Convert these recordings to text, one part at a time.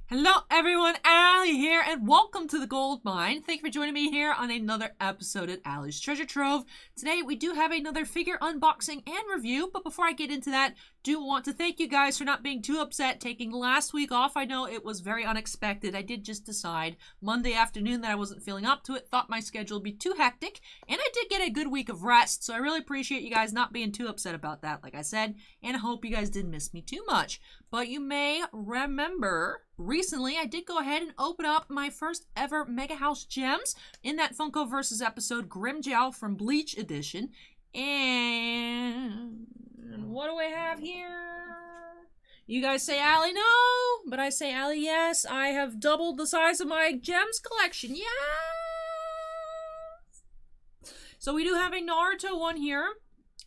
Hello everyone, Allie here, and welcome to the Gold Mine. Thank you for joining me here on another episode at Allie's Treasure Trove. Today we do have another figure unboxing and review, but before I get into that, do want to thank you guys for not being too upset taking last week off. I know it was very unexpected. I did just decide Monday afternoon that I wasn't feeling up to it, thought my schedule would be too hectic, and I did get a good week of rest, so I really appreciate you guys not being too upset about that, like I said, and I hope you guys didn't miss me too much. But you may remember recently I did go ahead and open up my first ever Mega House Gems in that Funko Versus episode, Grimmjow from Bleach Edition. And what do I have here? You guys say, Allie, no, but I say, Allie, yes. I have doubled the size of my gems collection. Yes! So we do have a Naruto one here.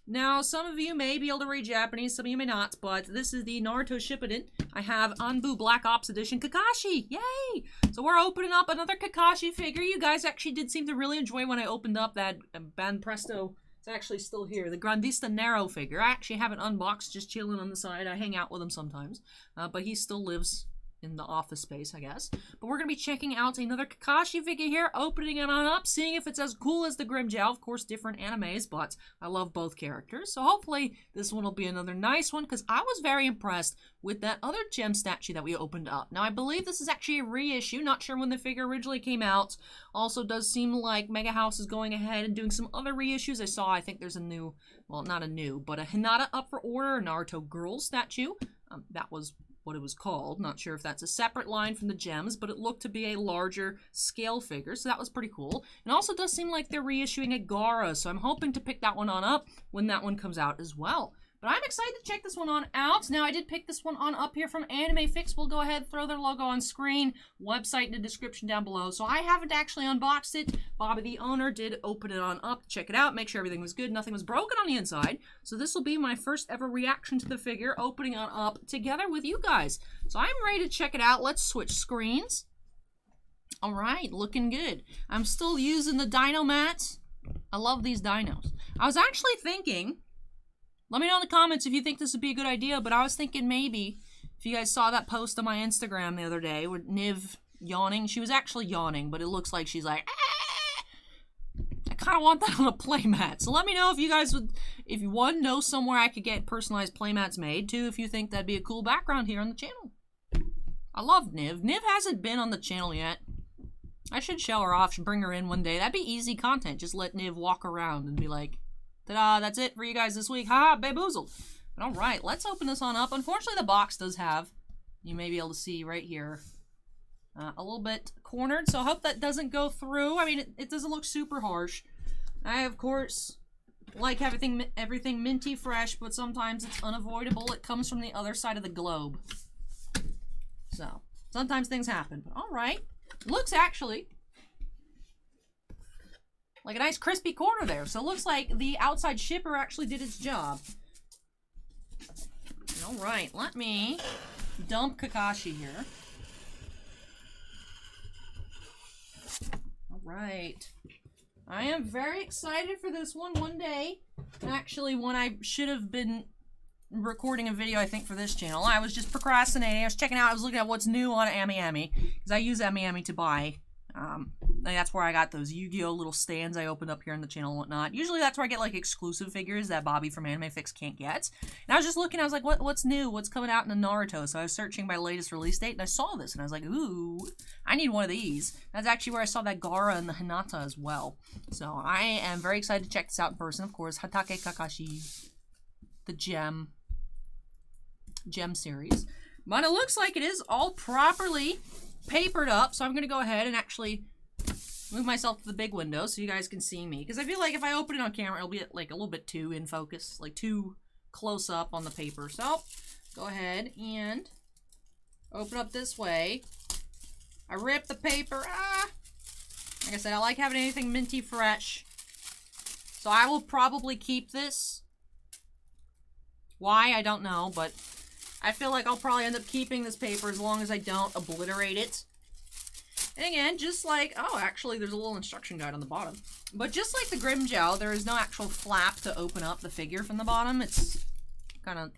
Now, some of you may be able to read Japanese, some of you may not, but this is the Naruto Shippuden. I have ANBU Black Ops Edition Kakashi. Yay! So we're opening up another Kakashi figure. You guys actually did seem to really enjoy when I opened up that Ban Presto. It's actually still here. The Grandista Nero figure. I actually have it unboxed, just chilling on the side. I hang out with him sometimes. But he still lives in the office space, I guess. But we're going to be checking out another Kakashi figure here, opening it on up, seeing if it's as cool as the Grimmjow. Of course, different animes, but I love both characters. So hopefully this one will be another nice one, because I was very impressed with that other gem statue that we opened up. Now, I believe this is actually a reissue. Not sure when the figure originally came out. Also does seem like Mega House is going ahead and doing some other reissues. I think there's a new, well, not a new, but a Hinata up for order, a Naruto girl statue. That was what it was called. Not sure if that's a separate line from the gems, but it looked to be a larger scale figure, so that was pretty cool. And also does seem like they're reissuing a Gara, so I'm hoping to pick that one on up when that one comes out as well. But I'm excited to check this one on out. Now, I did pick this one on up here from Anime Fix. We'll go ahead, throw their logo on screen, website in the description down below. So I haven't actually unboxed it. Bobby, the owner, did open it on up, check it out, make sure everything was good, nothing was broken on the inside. So this will be my first ever reaction to the figure, opening on up together with you guys. So I'm ready to check it out. Let's switch screens. All right, looking good. I'm still using the dino mats. I love these dinos. I was actually thinking, let me know in the comments if you think this would be a good idea, but I was thinking maybe, if you guys saw that post on my Instagram the other day with Niv yawning, she was actually yawning, but it looks like she's like, ah! I kind of want that on a playmat. So let me know if you guys would, if you, one, know somewhere I could get personalized playmats made, two, if you think that'd be a cool background here on the channel. I love Niv. Niv hasn't been on the channel yet. I should show her off and bring her in one day. That'd be easy content. Just let Niv walk around and be like, ta-da, that's it for you guys this week. Ha, bamboozled. But all right, let's open this on up. Unfortunately, the box does have, you may be able to see right here, a little bit cornered, so I hope that doesn't go through. I mean, it doesn't look super harsh. I, of course, like everything minty fresh, but sometimes it's unavoidable. It comes from the other side of the globe. So, sometimes things happen. But all right, looks actually like a nice crispy corner there. So it looks like the outside shipper actually did its job. All right, let me dump Kakashi here. All right. I am very excited for this one day. Actually, when I should have been recording a video, I think, for this channel, I was just procrastinating. I was checking out, I was looking at what's new on Ami, because I use Ami to buy. That's where I got those Yu-Gi-Oh! Little stands I opened up here on the channel and whatnot. Usually that's where I get like exclusive figures that Bobby from Anime Fix can't get. And I was just looking, I was like, what's new? What's coming out in the Naruto? So I was searching my latest release date and I saw this and I was like, ooh, I need one of these. That's actually where I saw that Gara and the Hinata as well. So I am very excited to check this out in person. Of course, Hatake Kakashi, the Gem series. But it looks like it is all properly papered up, so I'm going to go ahead and actually move myself to the big window so you guys can see me. Because I feel like if I open it on camera, it'll be like a little bit too in focus, like too close up on the paper. So, go ahead and open up this way. I rip the paper. Like I said, I like having anything minty fresh. So I will probably keep this. Why, I don't know, but I feel like I'll probably end up keeping this paper as long as I don't obliterate it. And again, just like, oh, actually, there's a little instruction guide on the bottom. But just like the Grimmjow, there is no actual flap to open up the figure from the bottom. It's kind of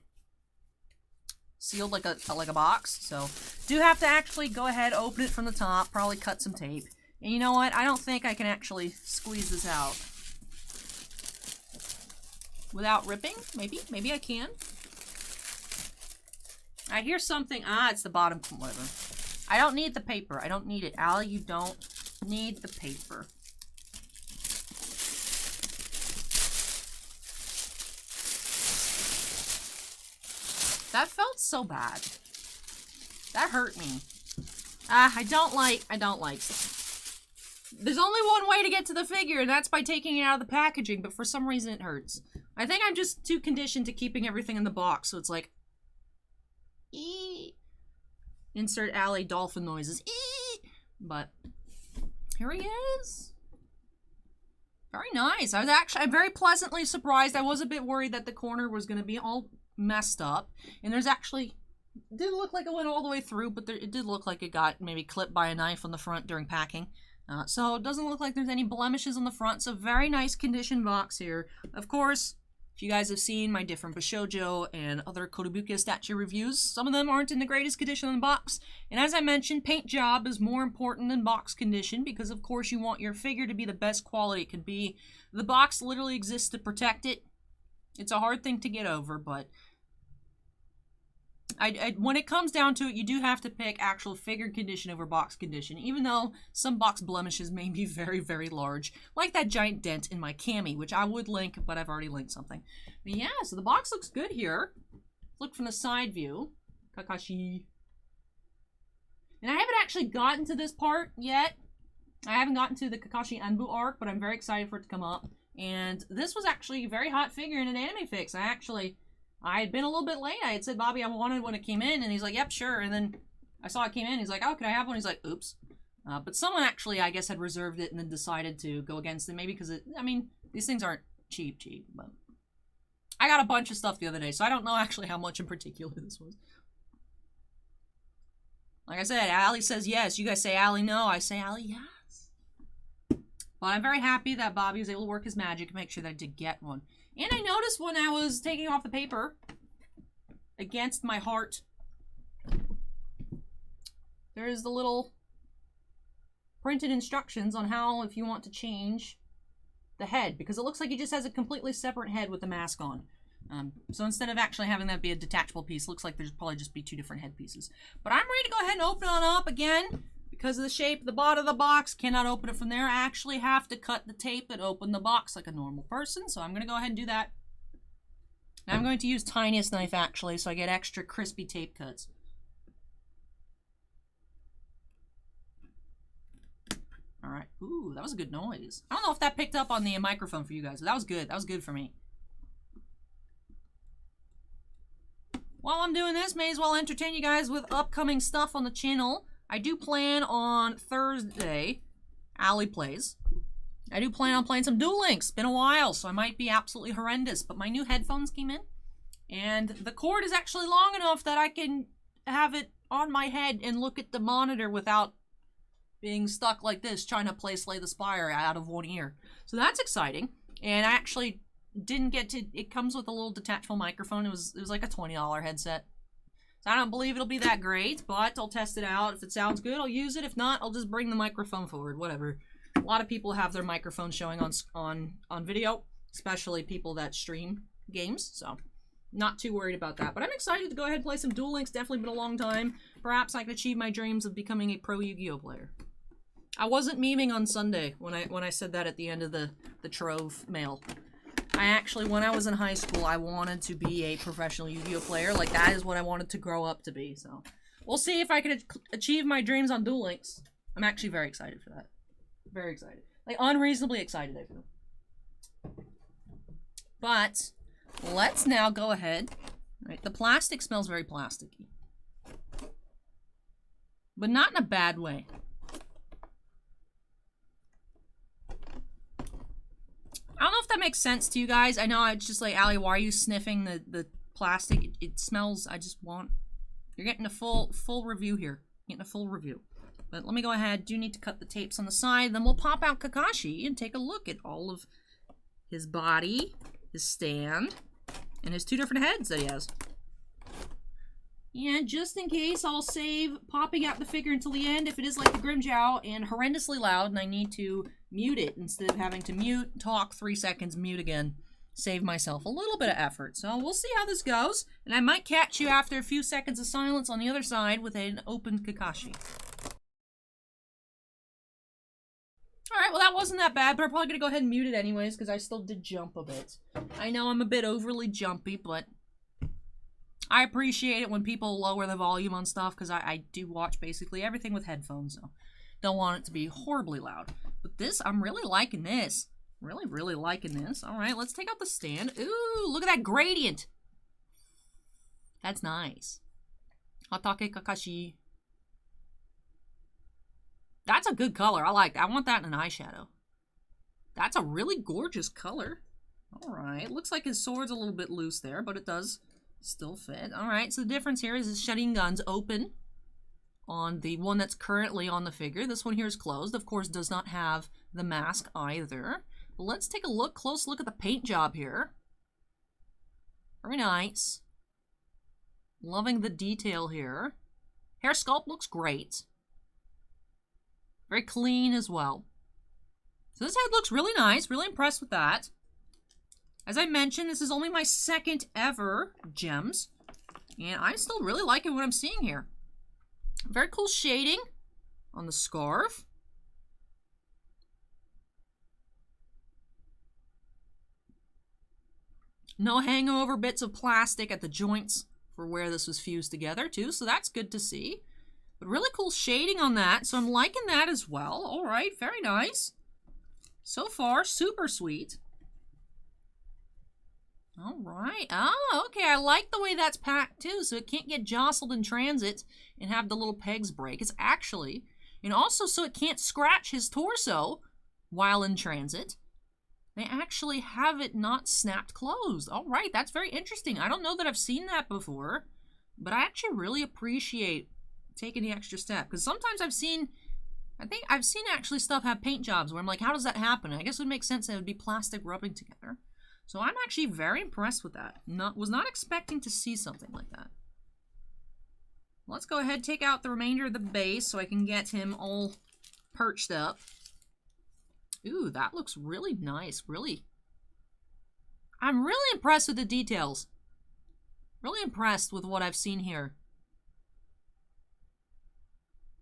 sealed like a box. So do have to actually go ahead, open it from the top, probably cut some tape. And you know what? I don't think I can actually squeeze this out without ripping. Maybe I can. I hear something. Ah, it's the bottom. Whatever. I don't need the paper. I don't need it. Allie, you don't need the paper. That felt so bad. That hurt me. I don't like stuff. There's only one way to get to the figure, and that's by taking it out of the packaging, but for some reason it hurts. I think I'm just too conditioned to keeping everything in the box, so it's like... Eee. Insert Allie dolphin noises. Eee. But here he is. Very nice. I'm very pleasantly surprised. I was a bit worried that the corner was going to be all messed up, and there's actually... It didn't look like it went all the way through, but it did look like it got maybe clipped by a knife on the front during packing. So it doesn't look like there's any blemishes on the front. So very nice condition box here. Of course, if you guys have seen my different Bishoujo and other Kotobukiya statue reviews, some of them aren't in the greatest condition on the box. And as I mentioned, paint job is more important than box condition because, of course, you want your figure to be the best quality it can be. The box literally exists to protect it. It's a hard thing to get over, but... when it comes down to it, you do have to pick actual figure condition over box condition, even though some box blemishes may be very, very large, like that giant dent in my cami, which I would link, but I've already linked something. But yeah, so the box looks good here. Look from the side view. Kakashi. And I haven't actually gotten to this part yet. I haven't gotten to the Kakashi ANBU arc, but I'm very excited for it to come up. And this was actually a very hot figure in an anime fix. I had been a little bit late. I had said, Bobby, I wanted when it came in. And he's like, yep, sure. And then I saw it came in. He's like, oh, can I have one? He's like, oops. But someone actually, I guess, had reserved it and then decided to go against it. Maybe because these things aren't cheap. But I got a bunch of stuff the other day, so I don't know actually how much in particular this was. Like I said, Allie says yes. You guys say Allie no. I say Allie yes. But I'm very happy that Bobby was able to work his magic and make sure that I did get one. And I noticed when I was taking off the paper, against my heart, there's the little printed instructions on how, if you want to change the head, because it looks like he just has a completely separate head with the mask on. So instead of actually having that be a detachable piece, looks like there's probably just be two different head pieces. But I'm ready to go ahead and open it up again. Because of the shape of the bottom of the box, cannot open it from there. I actually have to cut the tape and open the box like a normal person. So I'm going to go ahead and do that. Now I'm going to use tiniest knife actually, so I get extra crispy tape cuts. Alright. Ooh, that was a good noise. I don't know if that picked up on the microphone for you guys, but that was good. That was good for me. While I'm doing this, may as well entertain you guys with upcoming stuff on the channel. I do plan on Thursday, Allie plays. I do plan on playing some Duel Links. Been a while, so I might be absolutely horrendous. But my new headphones came in, and the cord is actually long enough that I can have it on my head and look at the monitor without being stuck like this, trying to play Slay the Spire out of one ear. So that's exciting. And I actually didn't get to... It comes with a little detachable microphone. It was like a $20 headset. So I don't believe it'll be that great, but I'll test it out. If it sounds good, I'll use it. If not, I'll just bring the microphone forward, whatever. A lot of people have their microphones showing on video, especially people that stream games, so not too worried about that. But I'm excited to go ahead and play some Duel Links. Definitely been a long time. Perhaps I can achieve my dreams of becoming a pro Yu-Gi-Oh player. I wasn't memeing on Sunday when I said that at the end of the Trove mail. I actually, when I was in high school, I wanted to be a professional Yu-Gi-Oh player. Like, that is what I wanted to grow up to be, so. We'll see if I can achieve my dreams on Duel Links. I'm actually very excited for that. Very excited. Like, unreasonably excited, I feel. But, let's now go ahead. Right, the plastic smells very plasticky. But not in a bad way. I don't know if that makes sense to you guys. I know it's just like, Allie, why are you sniffing the plastic? It smells, I just want... You're getting a full review here. Getting a full review. But let me go ahead. Do need to cut the tapes on the side. Then we'll pop out Kakashi and take a look at all of his body, his stand, and his two different heads that he has. And just in case, I'll save popping out the figure until the end if it is like the Grimmjow and horrendously loud and I need to mute it instead of having to mute, talk 3 seconds, mute again. Save myself a little bit of effort. So we'll see how this goes. And I might catch you after a few seconds of silence on the other side with an open Kakashi. Alright, well that wasn't that bad, but I'm probably going to go ahead and mute it anyways because I still did jump a bit. I know I'm a bit overly jumpy, but I appreciate it when people lower the volume on stuff because I do watch basically everything with headphones, so don't want it to be horribly loud. But this, I'm really liking this. Really, really liking this. Alright, let's take out the stand. Ooh, look at that gradient. That's nice. Hatake Kakashi. That's a good color. I like that. I want that in an eyeshadow. That's a really gorgeous color. Alright, looks like his sword's a little bit loose there, but it does still fit. Alright, so the difference here is his shutting gun's open on the one that's currently on the figure. This one here is closed. Of course, does not have the mask either. But let's take a close look at the paint job here. Very nice. Loving the detail here. Hair sculpt looks great. Very clean as well. So this head looks really nice. Really impressed with that. As I mentioned, this is only my second ever G.E.M.s. And I'm still really liking what I'm seeing here. Very cool shading on the scarf. No hangover bits of plastic at the joints for where this was fused together too, so that's good to see. But really cool shading on that, so I'm liking that as well. Alright, very nice. So far, super sweet. Alright. Oh, okay. I like the way that's packed too, so it can't get jostled in transit and have the little pegs break. It's actually, and also so it can't scratch his torso while in transit. They actually have it not snapped closed. Alright, that's very interesting. I don't know that I've seen that before, but I actually really appreciate taking the extra step. Because sometimes I think I've seen actually stuff have paint jobs where I'm like, how does that happen? I guess it would make sense that it would be plastic rubbing together. So I'm actually very impressed with that. Was not expecting to see something like that. Let's go ahead and take out the remainder of the base so I can get him all perched up. Ooh, that looks really nice. Really. I'm really impressed with the details. Really impressed with what I've seen here.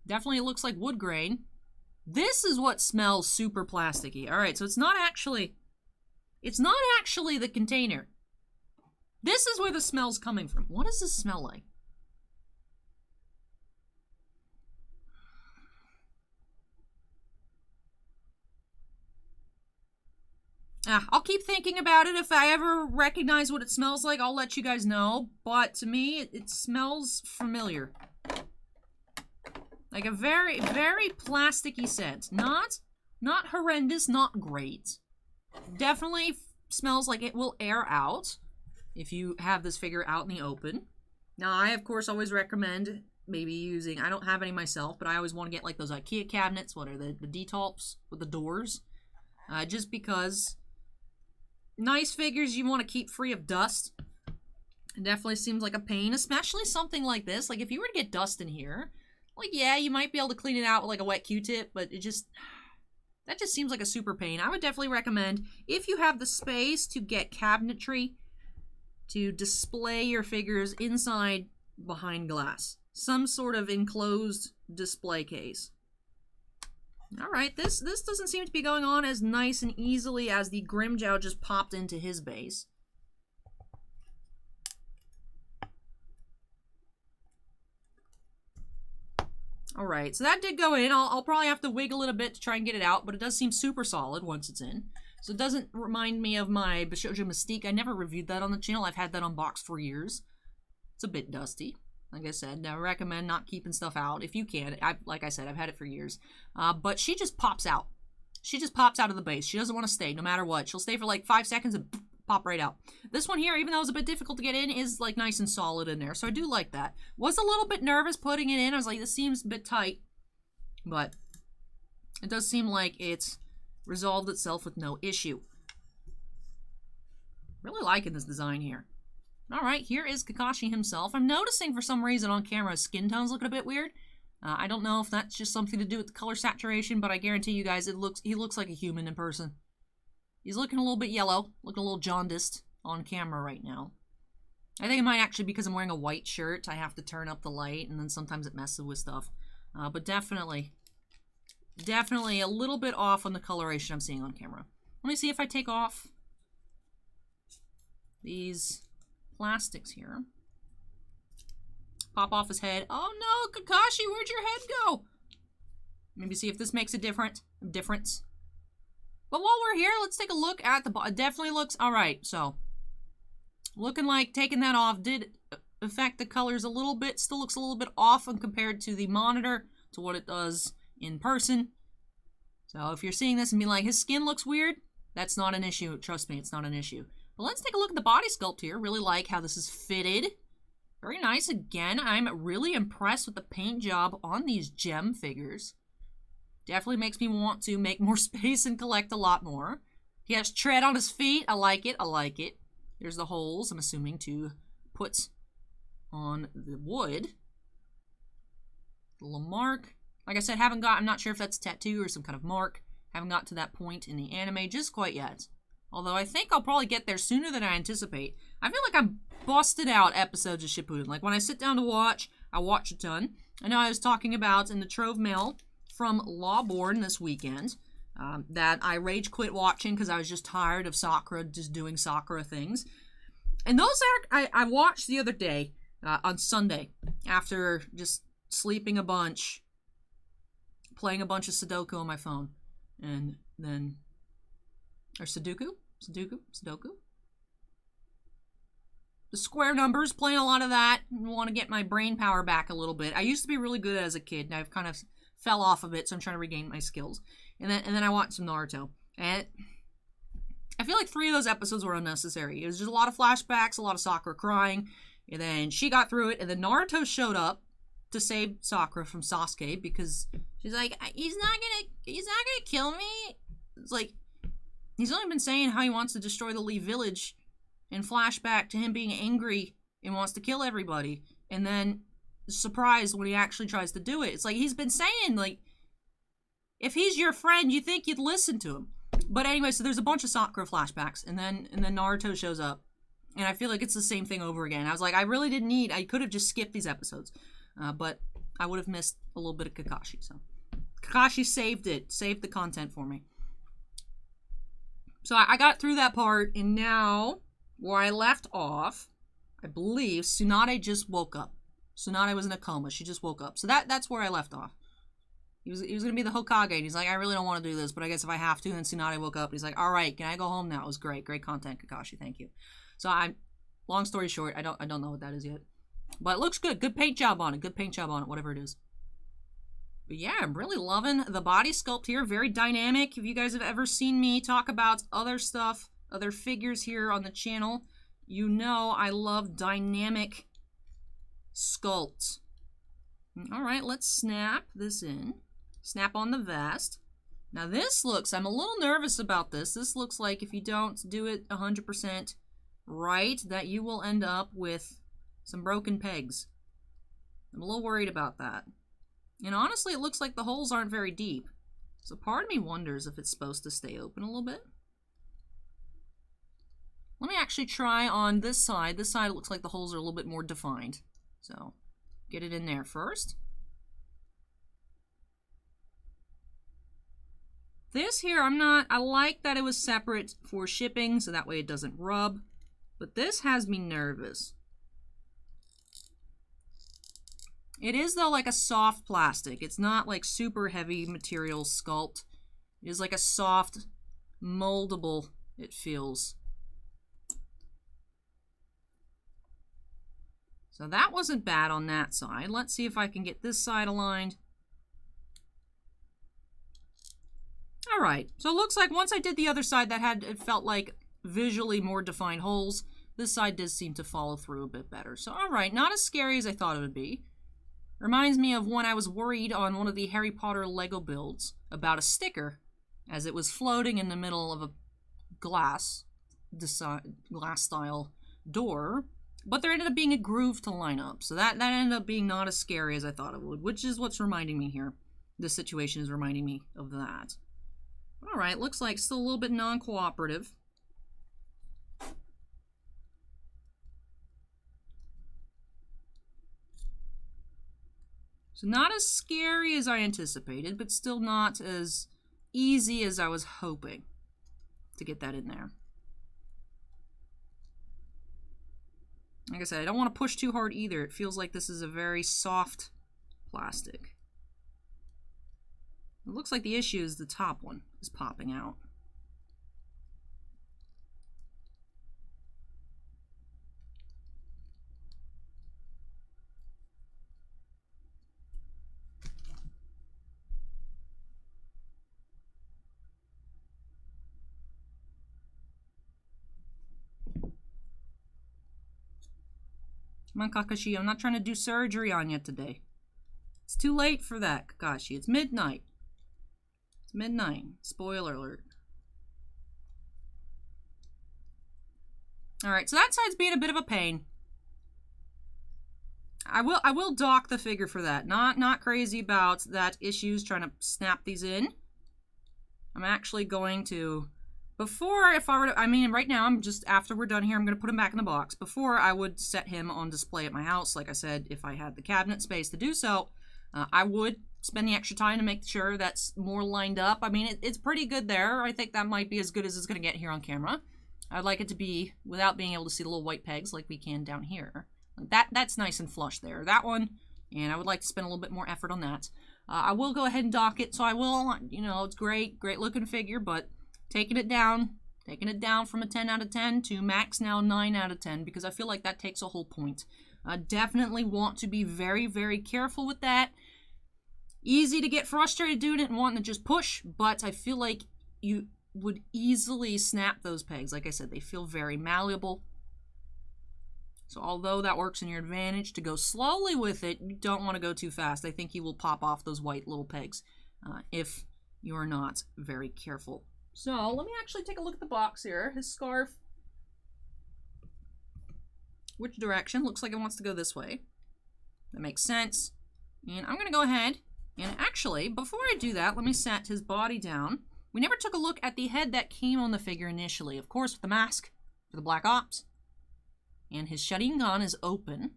Definitely looks like wood grain. This is what smells super plasticky. Alright, so it's not actually the container. This is where the smell's coming from. What does this smell like? I'll keep thinking about it. If I ever recognize what it smells like, I'll let you guys know. But to me, it smells familiar. Like a very, very plasticky scent. Not horrendous, not great. Definitely smells like it will air out if you have this figure out in the open. Now, I, of course, always recommend maybe using, I don't have any myself, but I always want to get like those IKEA cabinets. What are the detolps with the doors? Just because nice figures you want to keep free of dust. It definitely seems like a pain, especially something like this. Like if you were to get dust in here, like yeah, you might be able to clean it out with like a wet Q-tip, but that just seems like a super pain. I would definitely recommend, if you have the space to get cabinetry, to display your figures inside behind glass. Some sort of enclosed display case. Alright, this doesn't seem to be going on as nice and easily as the Grimmjow just popped into his base. Alright, so that did go in. I'll probably have to wiggle it a bit to try and get it out, but it does seem super solid once it's in. So it doesn't remind me of my Bishoujo Mystique. I never reviewed that on the channel. I've had that unboxed for years. It's a bit dusty. Like I said, I recommend not keeping stuff out if you can. Like I said, I've had it for years. But she just pops out. She just pops out of the base. She doesn't want to stay no matter what. She'll stay for like 5 seconds and pop right out. This one here, even though it was a bit difficult to get in, is like nice and solid in there. So I do like that. Was a little bit nervous putting it in. I was like, this seems a bit tight. But it does seem like it's resolved itself with no issue. Really liking this design here. All right, here is Kakashi himself. I'm noticing for some reason on camera his skin tone's looking a bit weird. I don't know if that's just something to do with the color saturation, but I guarantee you guys he looks like a human in person. He's looking a little bit yellow, looking a little jaundiced on camera right now. I think it might actually be because I'm wearing a white shirt. I have to turn up the light, and then sometimes it messes with stuff. But definitely a little bit off on the coloration I'm seeing on camera. Let me see if I take off these plastics here. Pop off his head. Oh no, Kakashi, where'd your head go? Maybe see if this makes a difference. But while we're here, let's take a look at the body. It definitely looks alright, so. Looking like taking that off did affect the colors a little bit. Still looks a little bit off when compared to the monitor, to what it does in person. So if you're seeing this and being like, his skin looks weird, that's not an issue. Trust me, it's not an issue. But let's take a look at the body sculpt here. Really like how this is fitted. Very nice again. I'm really impressed with the paint job on these G.E.M. figures. Definitely makes me want to make more space and collect a lot more. He has tread on his feet. I like it. I like it. There's the holes, I'm assuming, to put on the wood. The little mark. Like I said, I'm not sure if that's a tattoo or some kind of mark. Haven't got to that point in the anime just quite yet. Although I think I'll probably get there sooner than I anticipate. I feel like I'm busted out episodes of Shippuden. Like when I sit down to watch, I watch a ton. I know I was talking about in the Trove Mail from Lawborn this weekend that I rage quit watching because I was just tired of Sakura just doing Sakura things. And those I watched the other day on Sunday after just sleeping a bunch, playing a bunch of Sudoku on my phone, and then or Sudoku. The square numbers, playing a lot of that. I want to get my brain power back a little bit. I used to be really good as a kid, and I've kind of fell off a bit, so I'm trying to regain my skills. And then I watched some Naruto. And I feel like 3 of those episodes were unnecessary. It was just a lot of flashbacks, a lot of Sakura crying, and then she got through it, and then Naruto showed up to save Sakura from Sasuke because she's like, he's not gonna kill me. It's like, he's only been saying how he wants to destroy the Lee village, and flashback to him being angry and wants to kill everybody, and then surprised when he actually tries to do it. It's like he's been saying, like, if he's your friend, you think you'd listen to him. But anyway, so there's a bunch of Sakura flashbacks, and then Naruto shows up, and I feel like it's the same thing over again. I was like, I could have just skipped these episodes, but I would have missed a little bit of Kakashi. So Kakashi saved the content for me. So I got through that part, and now where I left off, I believe Tsunade just woke up. Tsunade was in a coma. She just woke up. So that's where I left off. He was going to be the Hokage, and he's like, I really don't want to do this, but I guess if I have to. And Tsunade woke up, and he's like, all right, can I go home now? It was great. Great content, Kakashi. Thank you. So long story short, I don't know what that is yet. But it looks good. Good paint job on it. Good paint job on it, whatever it is. But yeah, I'm really loving the body sculpt here. Very dynamic. If you guys have ever seen me talk about other stuff, other figures here on the channel, you know I love dynamic sculpts. All right, let's snap this in. Snap on the vest. Now this looks, I'm a little nervous about this. This looks like if you don't do it 100% right, that you will end up with some broken pegs. I'm a little worried about that. And honestly, it looks like the holes aren't very deep. So part of me wonders if it's supposed to stay open a little bit. Let me actually try on this side. This side, it looks like the holes are a little bit more defined. So get it in there first. This here, I like that it was separate for shipping, so that way it doesn't rub. But this has me nervous. It is, though, like a soft plastic. It's not like super heavy material sculpt. It is like a soft, moldable, it feels. So that wasn't bad on that side. Let's see if I can get this side aligned. All right, so it looks like once I did the other side, it felt like visually more defined holes. This side does seem to follow through a bit better. So all right, not as scary as I thought it would be. Reminds me of when I was worried on one of the Harry Potter Lego builds about a sticker as it was floating in the middle of a glass style door, But there ended up being a groove to line up. So that ended up being not as scary as I thought it would, which is what's reminding me here. This situation is reminding me of that. All right, looks like still a little bit non-cooperative. So not as scary as I anticipated, but still not as easy as I was hoping to get that in there. Like I said, I don't want to push too hard either. It feels like this is a very soft plastic. It looks like the issue is the top one is popping out. Come on, Kakashi, I'm not trying to do surgery on you today. It's too late for that, Kakashi. It's midnight. It's midnight. Spoiler alert. Alright, so that side's being a bit of a pain. I will dock the figure for that. Not crazy about that issues trying to snap these in. I'm actually going to... Before, if I were to, I mean, right now, I'm just, after we're done here, I'm going to put him back in the box. Before, I would set him on display at my house. Like I said, if I had the cabinet space to do so, I would spend the extra time to make sure that's more lined up. I mean, it's pretty good there. I think that might be as good as it's going to get here on camera. I'd like it to be without being able to see the little white pegs like we can down here. That's nice and flush there. That one, and I would like to spend a little bit more effort on that. I will go ahead and dock it, so I will, you know, it's great looking figure, but... Taking it down from a 10 out of 10 to max now 9 out of 10 because I feel like that takes a whole point. Definitely want to be very, very careful with that. Easy to get frustrated doing it and wanting to just push, but I feel like you would easily snap those pegs. Like I said, they feel very malleable. So although that works in your advantage to go slowly with it, you don't want to go too fast. I think you will pop off those white little pegs if you are not very careful. So, let me actually take a look at the box here. His scarf. Which direction? Looks like it wants to go this way. That makes sense. And I'm going to go ahead and actually, before I do that, let me set his body down. We never took a look at the head that came on the figure initially. Of course, with the mask for the Black Ops. And his Sharingan is open.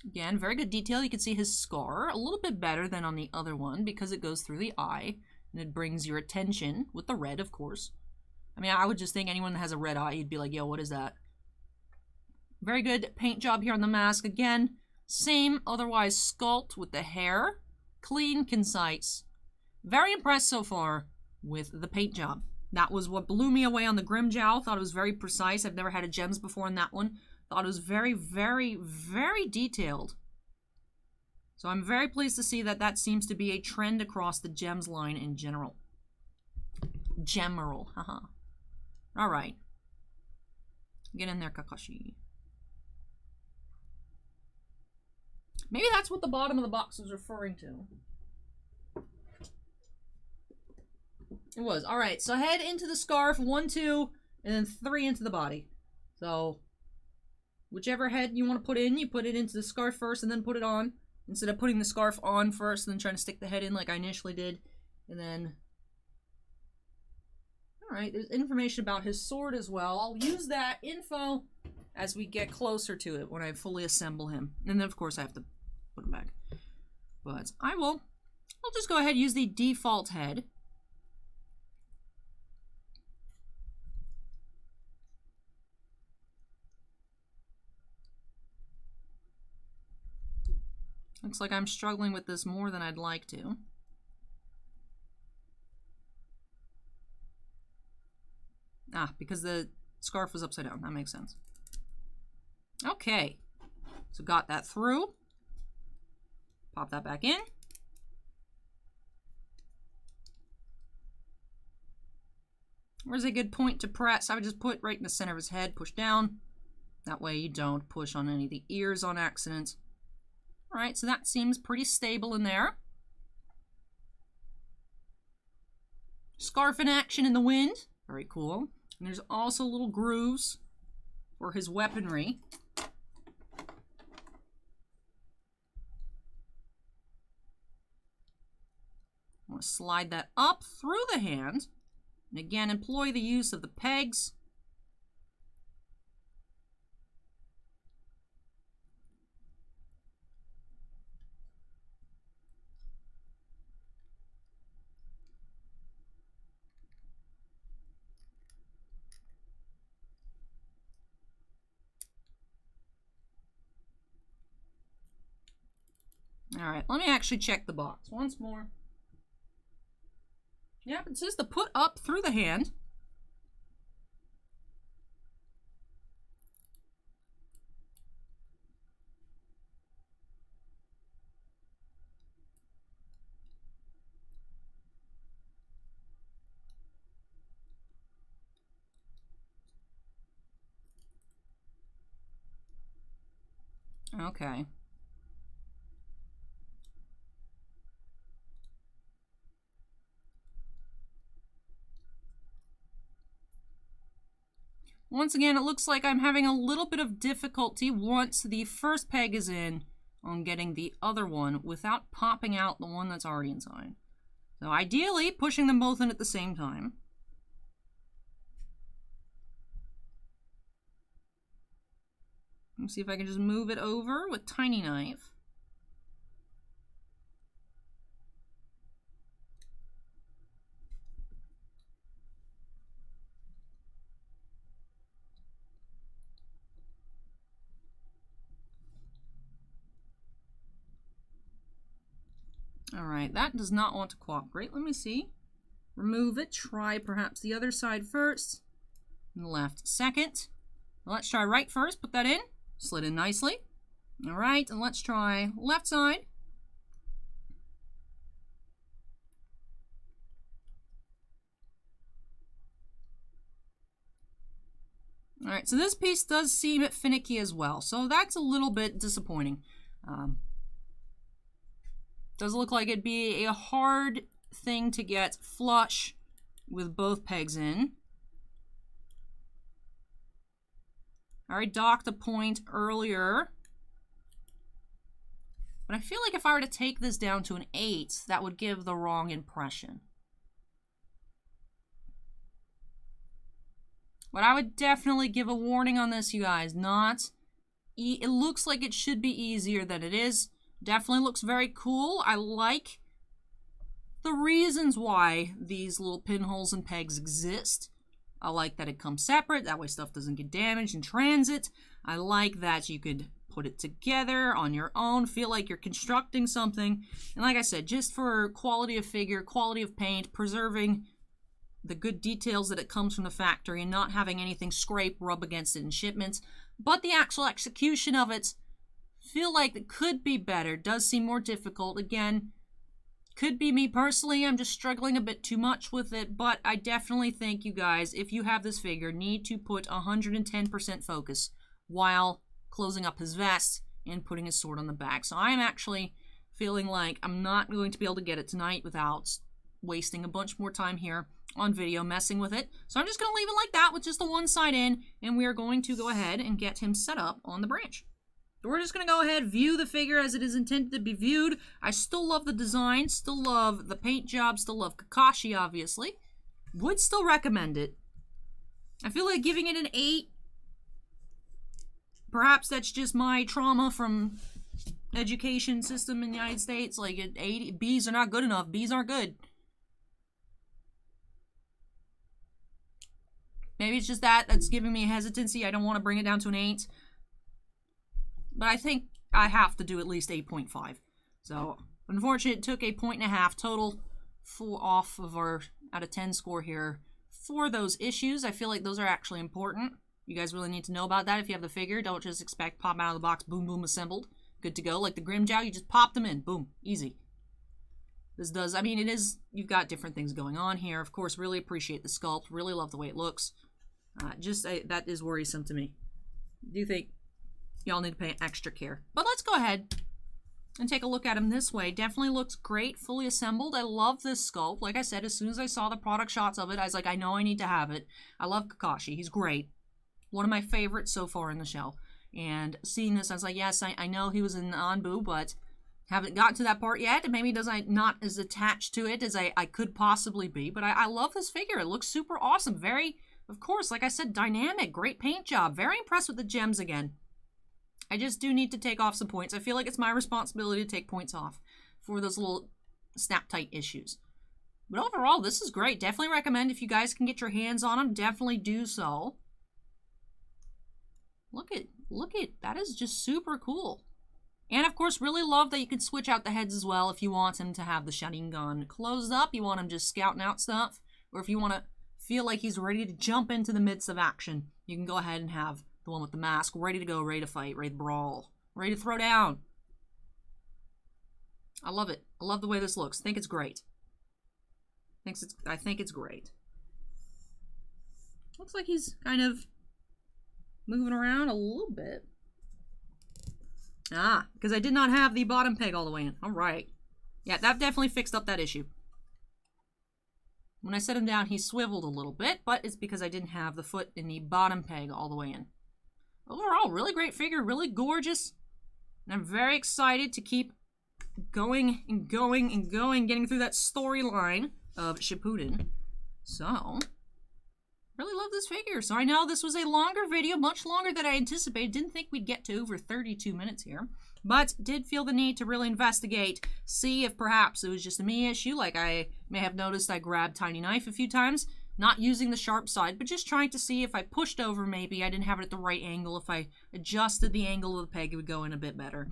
Again, very good detail. You can see his scar. A little bit better than on the other one because it goes through the eye. And it brings your attention with the red, of course. I mean, I would just think anyone that has a red eye, you'd be like, yo, what is that? Very good paint job here on the mask. Again, same otherwise sculpt with the hair. Clean, concise. Very impressed so far with the paint job. That was what blew me away on the Grim Jowl. Thought it was very precise. I've never had a G.E.M.s before in that one. Thought it was very, very, very detailed. So I'm very pleased to see that that seems to be a trend across the G.E.M.s line in general. General, haha. All right. Get in there, Kakashi. Maybe that's what the bottom of the box was referring to. It was. All right, so head into the scarf, 1, 2, and then 3 into the body. So whichever head you want to put in, you put it into the scarf first and then put it on. Instead of putting the scarf on first and then trying to stick the head in like I initially did. And then... Alright, there's information about his sword as well. I'll use that info as we get closer to it when I fully assemble him. And then, of course, I have to put him back. But I'll just go ahead and use the default head. Looks like I'm struggling with this more than I'd like to. Ah, because the scarf was upside down. That makes sense. Okay. So got that through. Pop that back in. Where's a good point to press? I would just put right in the center of his head, push down. That way you don't push on any of the ears on accident. Alright, so that seems pretty stable in there. Scarf in action in the wind. Very cool. And there's also little grooves for his weaponry. I'm going to slide that up through the hand. And again, employ the use of the pegs. All right, let me actually check the box once more. Yep, it says to put up through the hand. Okay. Once again, it looks like I'm having a little bit of difficulty once the first peg is in on getting the other one without popping out the one that's already inside. So ideally, pushing them both in at the same time. Let me see if I can just move it over with tiny knife. Alright, that does not want to cooperate. Let me see. Remove it. Try perhaps the other side first. And the left second. Let's try right first. Put that in. Slid in nicely. Alright, and let's try left side. Alright, so this piece does seem finicky as well. So that's a little bit disappointing. Does look like it'd be a hard thing to get flush with both pegs in. I already docked a point earlier. But I feel like if I were to take this down to an 8, that would give the wrong impression. But I would definitely give a warning on this, you guys. It looks like it should be easier than it is. Definitely looks very cool. I like the reasons why these little pinholes and pegs exist. I like that it comes separate. That way stuff doesn't get damaged in transit. I like that you could put it together on your own. Feel like you're constructing something. And like I said, just for quality of figure, quality of paint, preserving the good details that it comes from the factory and not having anything scrape, rub against it in shipments. But the actual execution of it, feel like it could be better. Does seem more difficult. Again, could be me personally. I'm just struggling a bit too much with it. But I definitely think you guys, if you have this figure, need to put 110% focus while closing up his vest and putting his sword on the back. So I'm actually feeling like I'm not going to be able to get it tonight without wasting a bunch more time here on video messing with it. So I'm just going to leave it like that with just the one side in. And we are going to go ahead and get him set up on the branch. We're just going to go ahead, view the figure as it is intended to be viewed. I still love the design, still love the paint job, still love Kakashi, obviously. Would still recommend it. I feel like giving it an 8. Perhaps that's just my trauma from education system in the United States. Like, at 8, B's are not good enough. B's aren't good. Maybe it's just that's giving me a hesitancy. I don't want to bring it down to an 8. But I think I have to do at least 8.5. So, unfortunately, it took a 1.5 total off of our out of 10 score here for those issues. I feel like those are actually important. You guys really need to know about that if you have the figure. Don't just expect pop out of the box, boom, boom, assembled. Good to go. Like the Grimjow, you just pop them in. Boom. Easy. This does, I mean, it is, you've got different things going on here. Of course, really appreciate the sculpt. Really love the way it looks. That is worrisome to me. Do you think y'all need to pay extra care? But let's go ahead and take a look at him this way. Definitely looks great, fully assembled. I love this sculpt. Like I said, as soon as I saw the product shots of it, I was like, I know I need to have it. I love Kakashi. He's great. one of my favorites so far in the show. And seeing this, I was like, yes, I know he was in ANBU, but haven't gotten to that part yet. And maybe not as attached to it as I could possibly be. But I love this figure. It looks super awesome. Very, of course, like I said, dynamic. Great paint job. Very impressed with the gems again. I just do need to take off some points. I feel like it's my responsibility to take points off for those little snap tight issues. But overall, this is great. Definitely recommend if you guys can get your hands on them, definitely do so. Look at, that is just super cool. And of course, really love that you can switch out the heads as well if you want him to have the shotgun gun closed up, you want him just scouting out stuff, or if you want to feel like he's ready to jump into the midst of action, you can go ahead and have the one with the mask ready to go, ready to fight, ready to brawl, ready to throw down. I love it. I love the way this looks. I think it's great. I think it's great. Looks like he's kind of moving around a little bit. Ah, because I did not have the bottom peg all the way in. All right. Yeah, that definitely fixed up that issue. When I set him down, he swiveled a little bit, but it's because I didn't have the foot in the bottom peg all the way in. Overall, really great figure, really gorgeous. And I'm very excited to keep going and going and going, getting through that storyline of Shippuden. So, really love this figure. So I know this was a longer video, much longer than I anticipated. Didn't think we'd get to over 32 minutes here. But did feel the need to really investigate, see if perhaps it was just a me issue. Like I may have noticed I grabbed Tiny Knife a few times. Not using the sharp side, but just trying to see if I pushed over maybe. I didn't have it at the right angle. If I adjusted the angle of the peg, it would go in a bit better.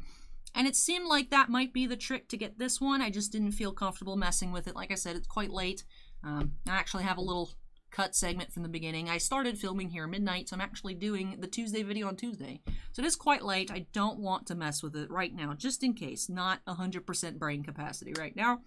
And it seemed like that might be the trick to get this one. I just didn't feel comfortable messing with it. Like I said, it's quite late. I actually have a little cut segment from the beginning. I started filming here midnight, so I'm actually doing the Tuesday video on Tuesday. So it is quite late. I don't want to mess with it right now, just in case. Not 100% brain capacity right now.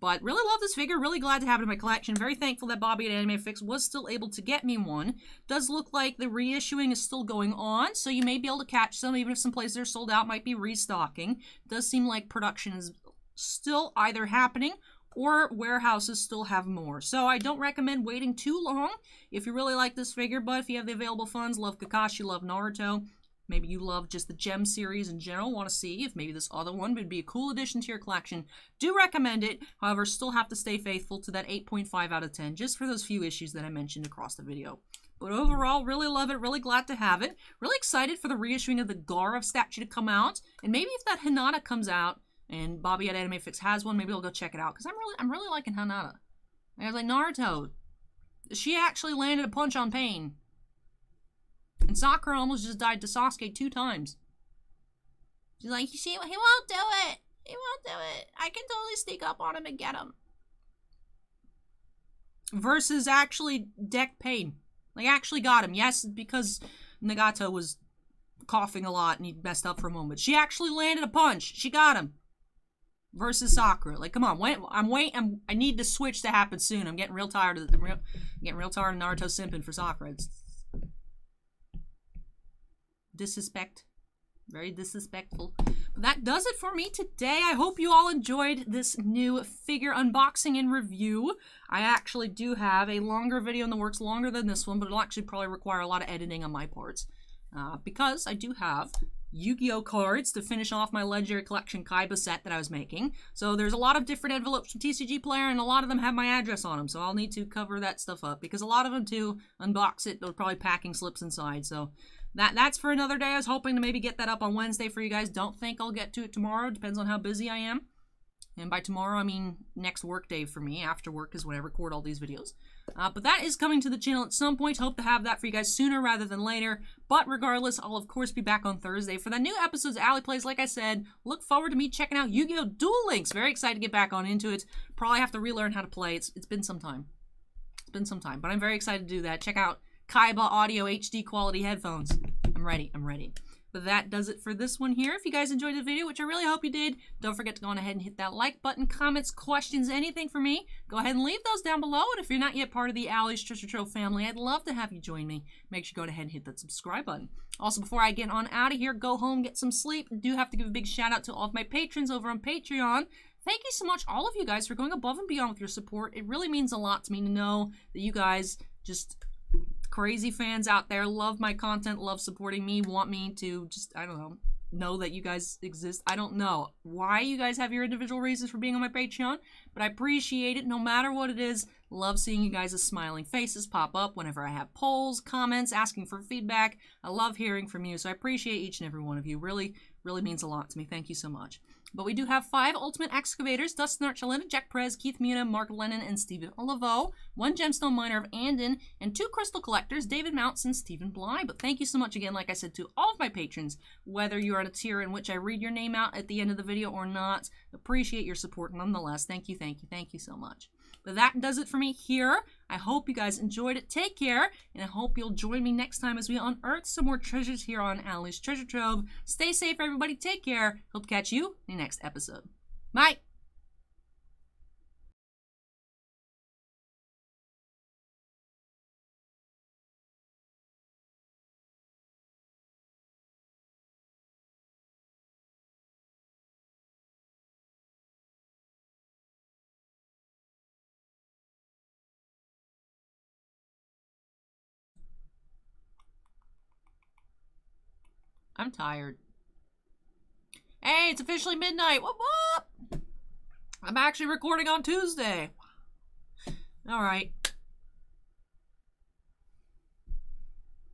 But really love this figure. Really glad to have it in my collection. Very thankful that Bobby at Anime Fix was still able to get me one. Does look like the reissuing is still going on, so you may be able to catch some, even if some places are sold out, might be restocking. Does seem like production is still either happening or warehouses still have more. So I don't recommend waiting too long if you really like this figure, but if you have the available funds, love Kakashi, love Naruto, maybe you love just the Gem series in general, want to see if maybe this other one would be a cool addition to your collection, do recommend it. However, still have to stay faithful to that 8.5 out of 10, just for those few issues that I mentioned across the video. But overall, really love it, really glad to have it. Really excited for the reissuing of the Gaara statue to come out, and maybe if that Hinata comes out, and Bobby at Anime Fix has one, maybe I'll go check it out, because I'm really liking Hinata. And I was like, Naruto, she actually landed a punch on Pain. And Sakura almost just died to Sasuke 2 times. She's like, you see, he won't do it. He won't do it. I can totally sneak up on him and get him. Versus actually deck Pain. Like, actually got him. Yes, because Nagato was coughing a lot and he messed up for a moment. She actually landed a punch. She got him. Versus Sakura. Like, come on. I need the switch to happen soon. I'm getting real tired of Naruto simping for Sakura. It's disrespect. Very disrespectful. But that does it for me today. I hope you all enjoyed this new figure unboxing and review. I actually do have a longer video in the works, longer than this one, but it'll actually probably require a lot of editing on my parts. Because I do have Yu-Gi-Oh cards to finish off my Legendary Collection Kaiba set that I was making. So there's a lot of different envelopes from TCG Player, and a lot of them have my address on them. So I'll need to cover that stuff up, because a lot of them, too, unbox it, they're probably packing slips inside. So that's for another day. I was hoping to maybe get that up on Wednesday for you guys. Don't think I'll get to it tomorrow. Depends on how busy I am. And by tomorrow, I mean next work day for me. After work is when I record all these videos. But that is coming to the channel at some point. Hope to have that for you guys sooner rather than later. But regardless, I'll of course be back on Thursday for the new episodes of Alley Plays. Like I said, look forward to me checking out Yu-Gi-Oh! Duel Links. Very excited to get back on into it. Probably have to relearn how to play. It's been some time. It's been some time. But I'm very excited to do that. Check out Kaiba Audio HD quality headphones. I'm ready. But that does it for this one here. If you guys enjoyed the video, which I really hope you did, don't forget to go on ahead and hit that like button. Comments, questions, anything for me, go ahead and leave those down below. And if you're not yet part of the Alley's Treasure Trove family, I'd love to have you join me. Make sure you go ahead and hit that subscribe button. Also, before I get on out of here, go home, get some sleep. I do have to give a big shout out to all of my patrons over on Patreon. Thank you so much, all of you guys, for going above and beyond with your support. It really means a lot to me to know that you guys just crazy fans out there, love my content, love supporting me, want me to just, I don't know that you guys exist. I don't know why you guys have your individual reasons for being on my Patreon, but I appreciate it no matter what it is. Love seeing you guys' smiling faces pop up whenever I have polls, comments, asking for feedback. I love hearing from you, so I appreciate each and every one of you. Really means a lot to me. Thank you so much. But we do have 5 Ultimate Excavators: Dustin Archuleta, Jack Perez, Keith Muna, Mark Lennon, and Stephen Olivo, 1 Gemstone Miner of Andon, and 2 Crystal Collectors, David Mounts and Stephen Bly. But thank you so much again, like I said, to all of my patrons, whether you're on a tier in which I read your name out at the end of the video or not. Appreciate your support nonetheless. Thank you so much. But that does it for me here. I hope you guys enjoyed it. Take care, and I hope you'll join me next time as we unearth some more treasures here on Allie's Treasure Trove. Stay safe, everybody. Take care. Hope to catch you in the next episode. Bye. I'm tired. Hey, it's officially midnight. Whoop whoop! I'm actually recording on Tuesday. All right.